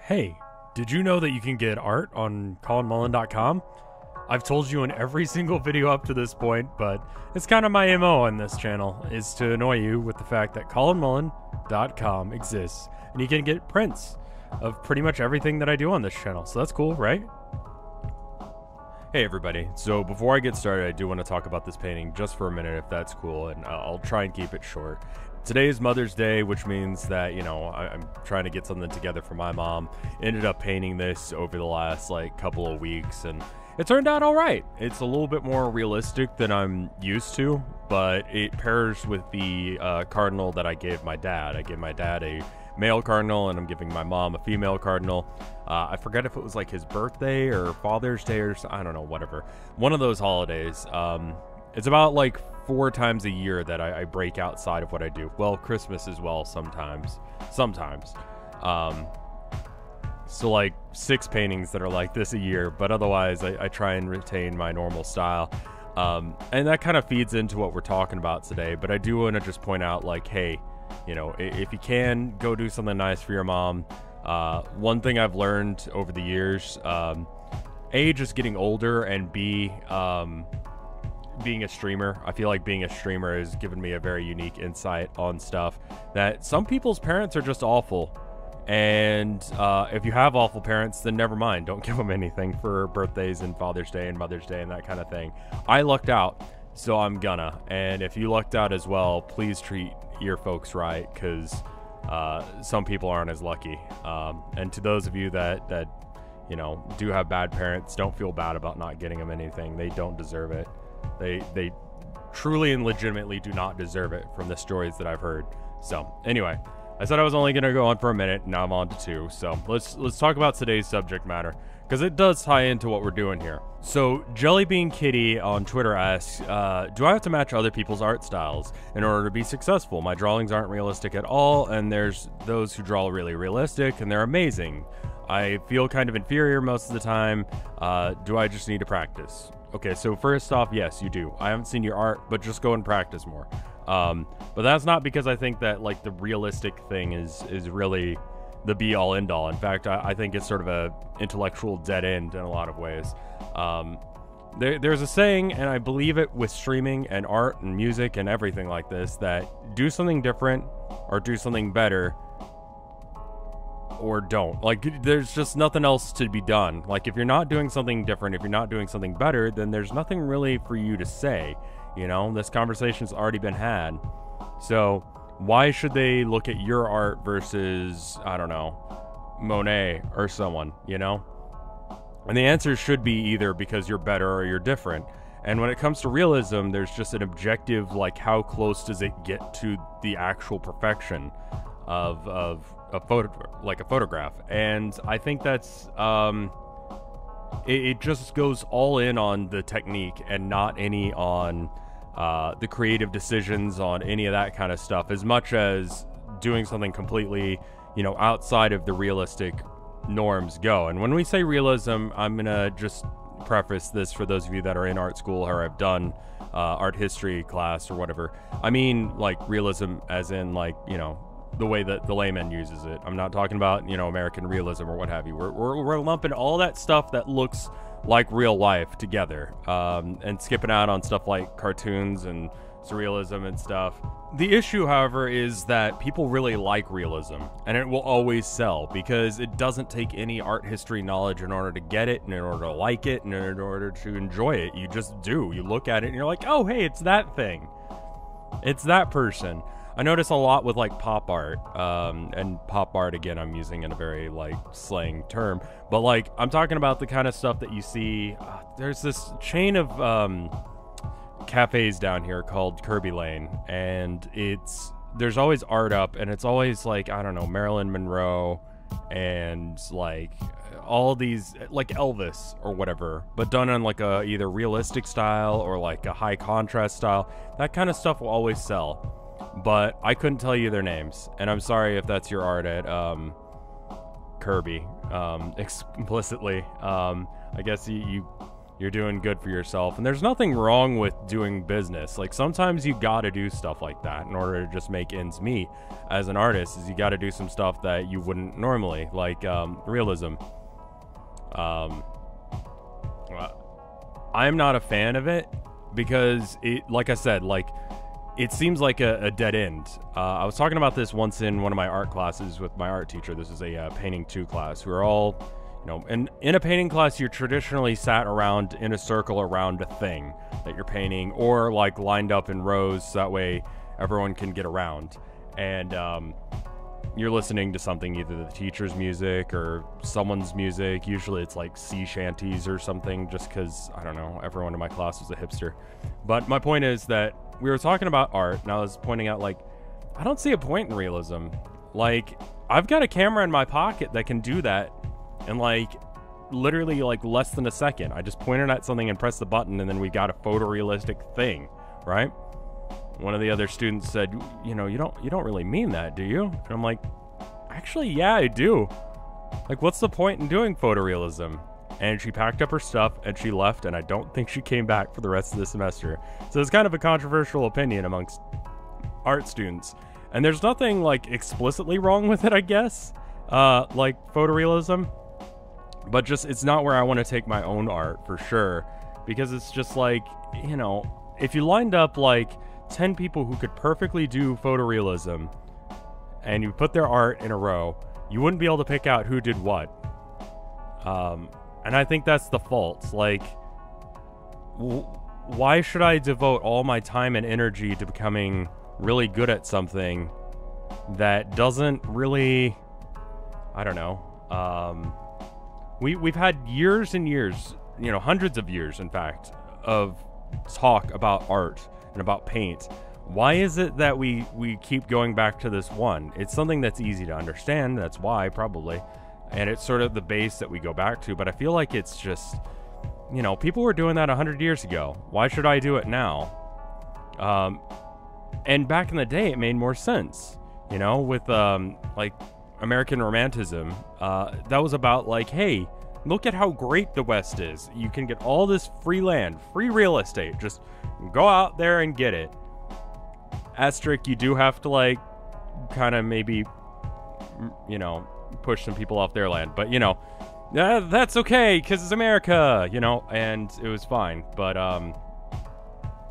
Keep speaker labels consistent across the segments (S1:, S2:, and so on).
S1: Hey, did you know that you can get art on ColinMullen.com? I've told you in every single video up to this point, but it's kind of my MO on this channel, is to annoy you with the fact that ColinMullen.com exists, and you can get prints of pretty much everything that I do on this channel, so that's cool, right? Hey everybody, so before I get started, I do want to talk about this painting just for a minute if that's cool, and I'll try and keep it short. Today is Mother's Day, which means that, you know, I'm trying to get something together for my mom. Ended up painting this over the last, couple of weeks, and it turned out alright. It's a little bit more realistic than I'm used to, but it pairs with the cardinal that I gave my dad. I gave my dad a male cardinal, and I'm giving my mom a female cardinal. I forget if it was like his birthday or Father's Day or I don't know, whatever. One of those holidays. It's about 4 times a year that I break outside of what I do. Well, Christmas as well sometimes. So 6 paintings that are like this a year, but otherwise I try and retain my normal style. And that kind of feeds into what we're talking about today, but I do want to just point out hey, you know, if you can, go do something nice for your mom. One thing I've learned over the years, A, just getting older, and B, being a streamer. I feel like being a streamer has given me a very unique insight on stuff that some people's parents are just awful. And if you have awful parents, then never mind. Don't give them anything for birthdays and Father's Day and Mother's Day and that kind of thing. I lucked out, so I'm gonna. And if you lucked out as well, please treat your folks right, because some people aren't as lucky. And to those of you that you know, do have bad parents, don't feel bad about not getting them anything. They don't deserve it. They truly and legitimately do not deserve it from the stories that I've heard. So anyway, I said I was only going to go on for a minute. Now I'm on to 2. So let's talk about today's subject matter, because it does tie into what we're doing here. So Jellybean Kitty on Twitter asks, do I have to match other people's art styles in order to be successful? My drawings aren't realistic at all, and there's those who draw really realistic and they're amazing. I feel kind of inferior most of the time. Do I just need to practice? Okay, so first off, yes, you do. I haven't seen your art, but just go and practice more. But that's not because I think that the realistic thing is really the be-all end-all. In fact, I think it's sort of a intellectual dead end in a lot of ways. There's a saying, and I believe it with streaming and art and music and everything like this, that do something different or do something better, or don't. There's just nothing else to be done. If you're not doing something different, if you're not doing something better, then there's nothing really for you to say. You know, this conversation's already been had. So why should they look at your art versus, I don't know, Monet or someone, you know? And the answer should be either because you're better or you're different. And when it comes to realism, there's just an objective, how close does it get to the actual perfection of a photograph. And I think that's it just goes all in on the technique and not any on the creative decisions, on any of that kind of stuff, as much as doing something completely, you know, outside of the realistic norms go. And when we say realism, I'm gonna just preface this for those of you that are in art school or have done art history class or whatever. I mean realism as in you know, the way that the layman uses it. I'm not talking about, you know, American realism or what have you. We're lumping all that stuff that looks like real life together, and skipping out on stuff like cartoons and surrealism and stuff. The issue, however, is that people really like realism, and it will always sell, because it doesn't take any art history knowledge in order to get it, and in order to like it, and in order to enjoy it. You just do. You look at it and you're like, oh, hey, it's that thing. It's that person. I notice a lot with pop art, and pop art, again, I'm using in a very slang term, but I'm talking about the kind of stuff that you see. There's this chain of cafes down here called Kirby Lane, and there's always art up, and it's always I don't know, Marilyn Monroe and all these Elvis or whatever, but done on a either realistic style or a high contrast style. That kind of stuff will always sell. But I couldn't tell you their names, and I'm sorry if that's your art at Kirby, explicitly. I guess you you're doing good for yourself. And there's nothing wrong with doing business. Like, sometimes you gotta do stuff like that in order to just make ends meet. As an artist, is you gotta do some stuff that you wouldn't normally, like realism. I'm not a fan of it because it, like I said, like, it seems like a dead end. I was talking about this once in one of my art classes with my art teacher. This is a painting 2 class. We're all, you know, and in a painting class, you're traditionally sat around in a circle around a thing that you're painting, or like lined up in rows so that way everyone can get around. And you're listening to something, either the teacher's music or someone's music. Usually it's like sea shanties or something, just because, I don't know, everyone in my class was a hipster. But my point is that we were talking about art, and I was pointing out, like, I don't see a point in realism. Like, I've got a camera in my pocket that can do that in, like, literally, like, less than a second. I just pointed at something and pressed the button, and then we got a photorealistic thing, right? One of the other students said, you know, you don't really mean that, do you? And I'm like, actually, yeah, I do. Like, what's the point in doing photorealism? And she packed up her stuff and she left, and I don't think she came back for the rest of the semester. So it's kind of a controversial opinion amongst art students. And there's nothing, like, explicitly wrong with it, I guess, like photorealism. But just, it's not where I want to take my own art, for sure. Because it's just like, you know, if you lined up, like, 10 people who could perfectly do photorealism, and you put their art in a row, you wouldn't be able to pick out who did what. And I think that's the fault. Like, why should I devote all my time and energy to becoming really good at something that doesn't really, I don't know. We've had years and years, you know, hundreds of years, in fact, of talk about art and about paint. Why is it that we keep going back to this one? It's something that's easy to understand. That's why, probably. And it's sort of the base that we go back to. But I feel like it's just, you know, people were doing that 100 years ago. Why should I do it now? And back in the day, it made more sense, you know, with like American Romanticism. That was about, like, hey, look at how great the West is. You can get all this free land, free real estate. Just go out there and get it. Asterisk, you do have to, like, kind of maybe, you know, push some people off their land. But, you know, that's okay, because it's America, you know, and it was fine. But,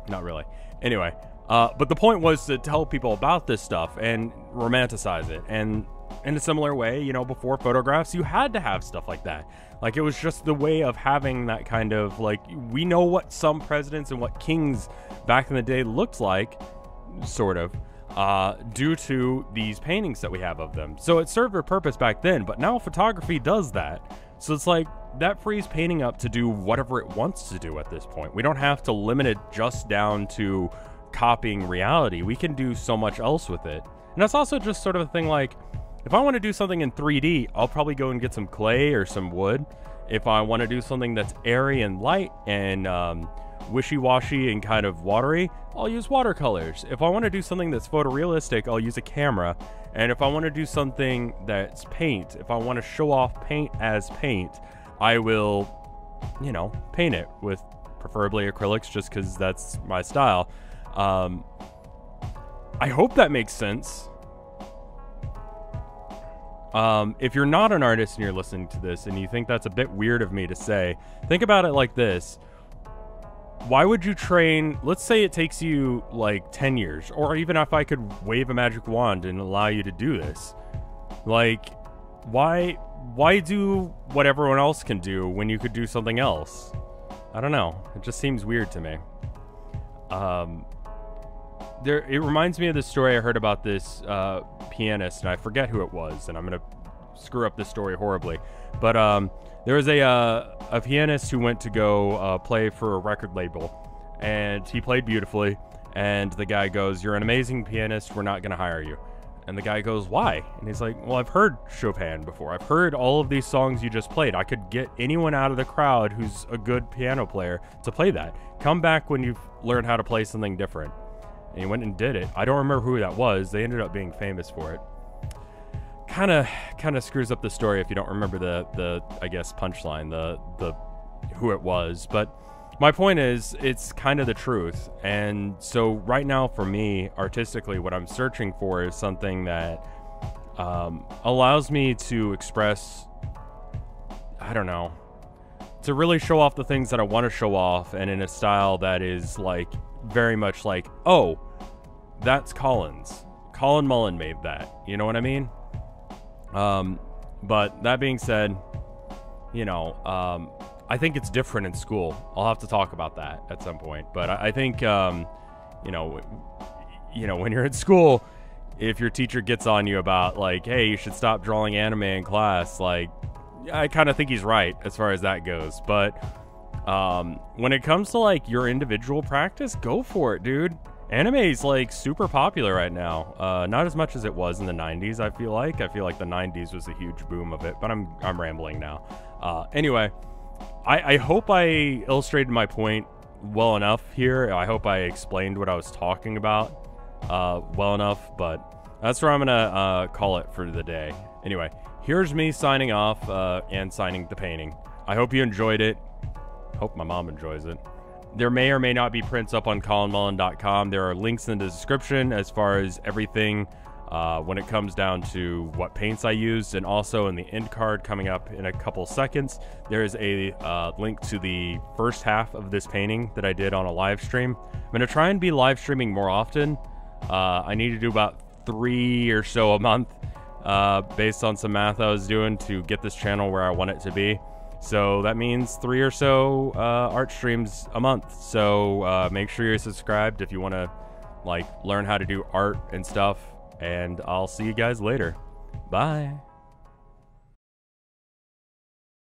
S1: not really. Anyway, but the point was to tell people about this stuff and romanticize it. And in a similar way, you know, before photographs, you had to have stuff like that. Like, it was just the way of having that kind of, like, we know what some presidents and what kings back in the day looked like, sort of, due to these paintings that we have of them. So it served a purpose back then, but now photography does that. So it's like, that frees painting up to do whatever it wants to do at this point. We don't have to limit it just down to copying reality. We can do so much else with it. And that's also just sort of a thing, like, if I want to do something in 3D, I'll probably go and get some clay or some wood. If I want to do something that's airy and light and wishy-washy and kind of watery, I'll use watercolors. If I want to do something that's photorealistic, I'll use a camera. And if I want to do something that's paint, if I want to show off paint as paint, I will, you know, paint it with preferably acrylics, just because that's my style. I hope that makes sense. If you're not an artist and you're listening to this and you think that's a bit weird of me to say, think about it like this. Why would you train, let's say it takes you like 10 years, or even if I could wave a magic wand and allow you to do this, like, why do what everyone else can do when you could do something else? I don't know. It just seems weird to me. It reminds me of this story I heard about this pianist, and I forget who it was, and I'm gonna screw up this story horribly. But there was a pianist who went to go play for a record label, and he played beautifully. And the guy goes, "You're an amazing pianist. We're not gonna hire you." And the guy goes, "Why?" And he's like, "Well, I've heard Chopin before. I've heard all of these songs you just played. I could get anyone out of the crowd who's a good piano player to play that. Come back when you've learned how to play something different." And he went and did it. I don't remember who that was. They ended up being famous for it. Kind of screws up the story if you don't remember the I guess punchline, the who it was. But my point is, it's kind of the truth. And so right now for me, artistically, what I'm searching for is something that allows me to express, I don't know, to really show off the things that I want to show off, and in a style that is like very much like, oh, that's Colin's. Colin Mullen made that. You know what I mean? But that being said, you know, I think it's different in school. I'll have to talk about that at some point. But I think, you know, when you're in school, if your teacher gets on you about like, hey, you should stop drawing anime in class, like, I kind of think he's right as far as that goes. But when it comes to like your individual practice, go for it, dude. Anime is like super popular right now. Not as much as it was in the 90s, I feel like. I feel like the 90s was a huge boom of it, but I'm rambling now. Anyway, I hope I illustrated my point well enough here. I hope I explained what I was talking about well enough, but that's where I'm gonna call it for the day. Anyway, here's me signing off and signing the painting. I hope you enjoyed it. Hope my mom enjoys it. There may or may not be prints up on colinmullen.com. There are links in the description as far as everything when it comes down to what paints I used, and also in the end card coming up in a couple seconds, there is a link to the first half of this painting that I did on a live stream. I'm going to try and be live streaming more often. I need to do about 3 or so a month based on some math I was doing to get this channel where I want it to be. So that means 3 or so art streams a month. So make sure you're subscribed if you want to like learn how to do art and stuff. And I'll see you guys later. Bye.